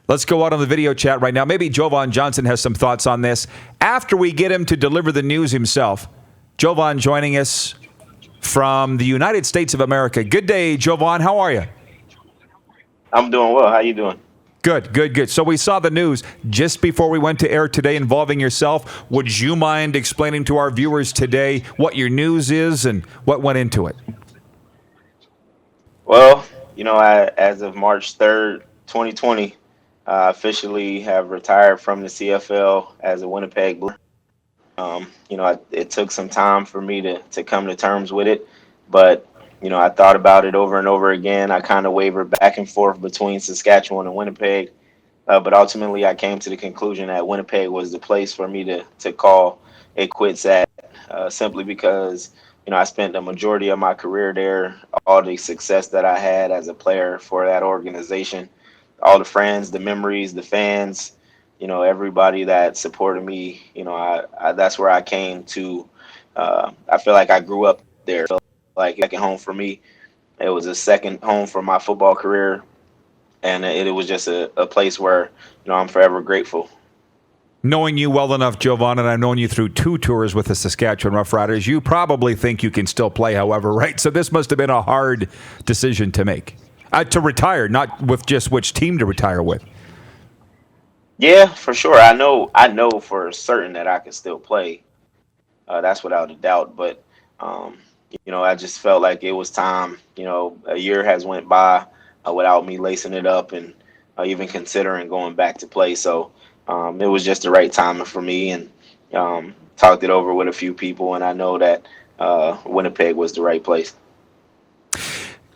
Let's go out on the video chat right now. Maybe Jovon Johnson has some thoughts on this after we get him to deliver the news himself. Jovon joining us from the United States of America. Good day, Jovon. How are you? I'm doing well. How you doing? Good. So we saw the news just before we went to air today involving yourself. Would you mind explaining to our viewers today what your news is and what went into it? Well, as of March 3rd, 2020, I officially have retired from the CFL as a Winnipeg Blue. It took some time for me to come to terms with it, but I thought about it over and over again. I kind of wavered back and forth between Saskatchewan and Winnipeg, but ultimately I came to the conclusion that Winnipeg was the place for me to call it quits at, simply because I spent the majority of my career there. All the success that I had as a player for that organization, all the friends, the memories, the fans, everybody that supported me, I that's where I came to. I feel like I grew up there. I felt like second home for me. It was a second home for my football career, and it was just a place where I'm forever grateful. Knowing you well enough, Jovon, and I've known you through 2 tours with the Saskatchewan Roughriders, you probably think you can still play, however, right? So this must have been a hard decision to make. To retire, not with just which team to retire with. Yeah, for sure. I know for certain that I can still play. That's without a doubt. But I just felt like it was time. A year has went by without me lacing it up and even considering going back to play. So it was just the right timing for me, and talked it over with a few people, and I know that Winnipeg was the right place.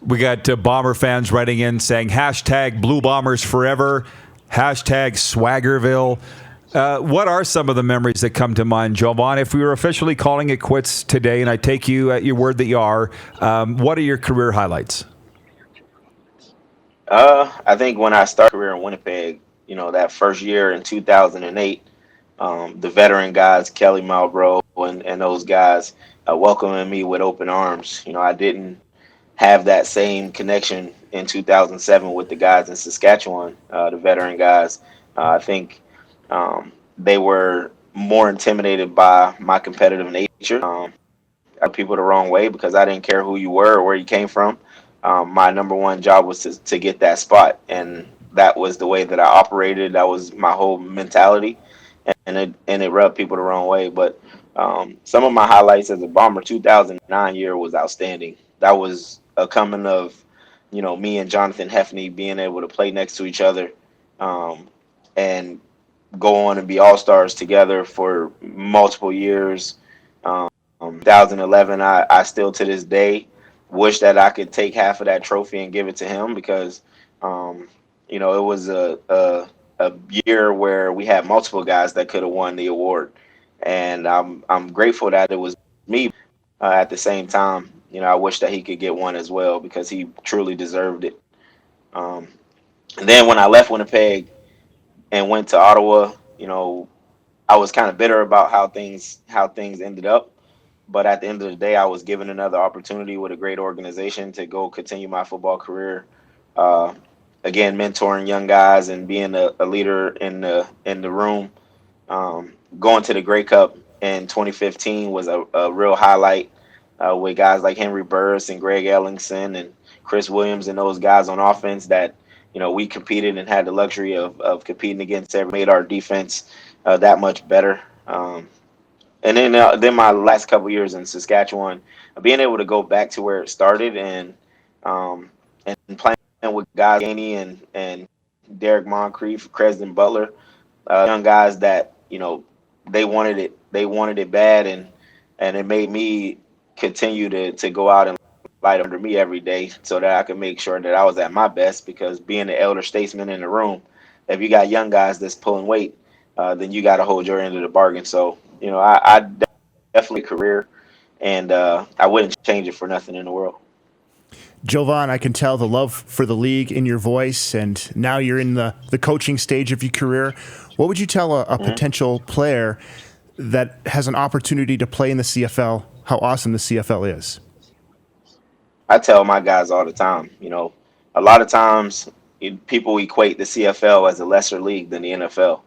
We got Bomber fans writing in saying hashtag Blue Bombers forever, hashtag Swaggerville. What are some of the memories that come to mind, Jovon? If we were officially calling it quits today, and I take you at your word that you are, what are your career highlights? I think when I started career in Winnipeg, that first year in 2008, the veteran guys, Kelly Malbrough and those guys, welcoming me with open arms. I didn't have that same connection in 2007 with the guys in Saskatchewan, the veteran guys. I think they were more intimidated by my competitive nature. I rubbed people the wrong way because I didn't care who you were or where you came from. My number one job was to get that spot, and that was the way that I operated. That was my whole mentality, and it rubbed people the wrong way. But some of my highlights as a Bomber, 2009 year was outstanding. That was a coming of, me and Jonathan Hefney being able to play next to each other, and go on and be all-stars together for multiple years. 2011, I still to this day wish that I could take half of that trophy and give it to him because, it was a year where we had multiple guys that could have won the award, and I'm grateful that it was me. At the same time, I wish that he could get one as well because he truly deserved it. And then when I left Winnipeg and went to Ottawa, I was kind of bitter about how things ended up. But at the end of the day, I was given another opportunity with a great organization to go continue my football career. Again, mentoring young guys and being a leader in the room. Going to the Grey Cup in 2015 was a real highlight with guys like Henry Burris and Greg Ellingson and Chris Williams and those guys on offense that we competed and had the luxury of competing against. Made our defense that much better. And then my last couple years in Saskatchewan, being able to go back to where it started and playing with guys Ganey and Derek Moncrief, Cresden Butler, young guys that they wanted it bad, and it made me continue to go out and light under me every day so that I could make sure that I was at my best, because being the elder statesman in the room, if you got young guys that's pulling weight, then you got to hold your end of the bargain. So, I definitely career, and I wouldn't change it for nothing in the world. Jovon, I can tell the love for the league in your voice, and now you're in the coaching stage of your career. What would you tell a potential player that has an opportunity to play in the CFL, how awesome the CFL is? I tell my guys all the time, a lot of times, people equate the CFL as a lesser league than the NFL.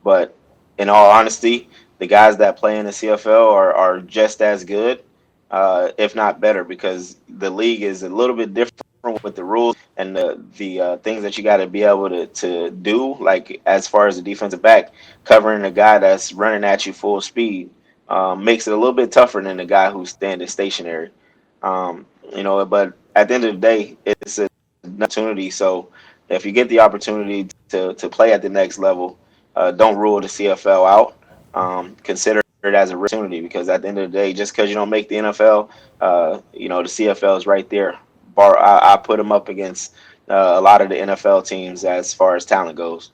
But in all honesty, the guys that play in the CFL are just as good, if not better, because the league is a little bit different with the rules and the things that you got to be able to do, like as far as the defensive back covering a guy that's running at you full speed, makes it a little bit tougher than the guy who's standing stationary. But at the end of the day, it's an opportunity. So if you get the opportunity to play at the next level, don't rule the CFL out. Consider it as a opportunity, because at the end of the day, just because you don't make the NFL, the CFL is right there. I put them up against a lot of the NFL teams as far as talent goes.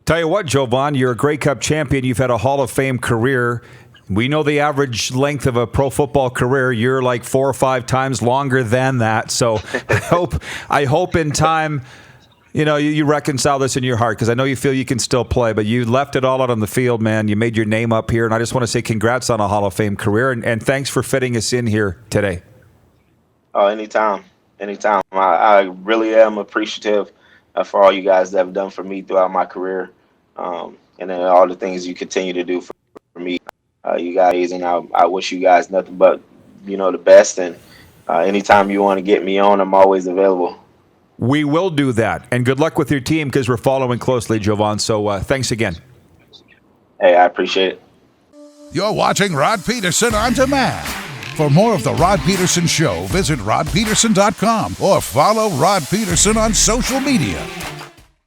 Tell you what, Jovon, you're a Grey Cup champion. You've had a Hall of Fame career. We know the average length of a pro football career. You're like 4 or 5 times longer than that. So I hope in time, you reconcile this in your heart, because I know you feel you can still play, but you left it all out on the field, man. You made your name up here, and I just want to say congrats on a Hall of Fame career, and thanks for fitting us in here today. Oh, anytime. I really am appreciative for all you guys that have done for me throughout my career, and then all the things you continue to do for me. You guys, and I wish you guys nothing but the best. And anytime you want to get me on, I'm always available. We will do that, and good luck with your team, because we're following closely, Jovon. So thanks again. Hey, I appreciate it. You're watching Rod Pedersen On Demand. For more of The Rod Pedersen Show, visit rodpedersen.com or follow Rod Pedersen on social media.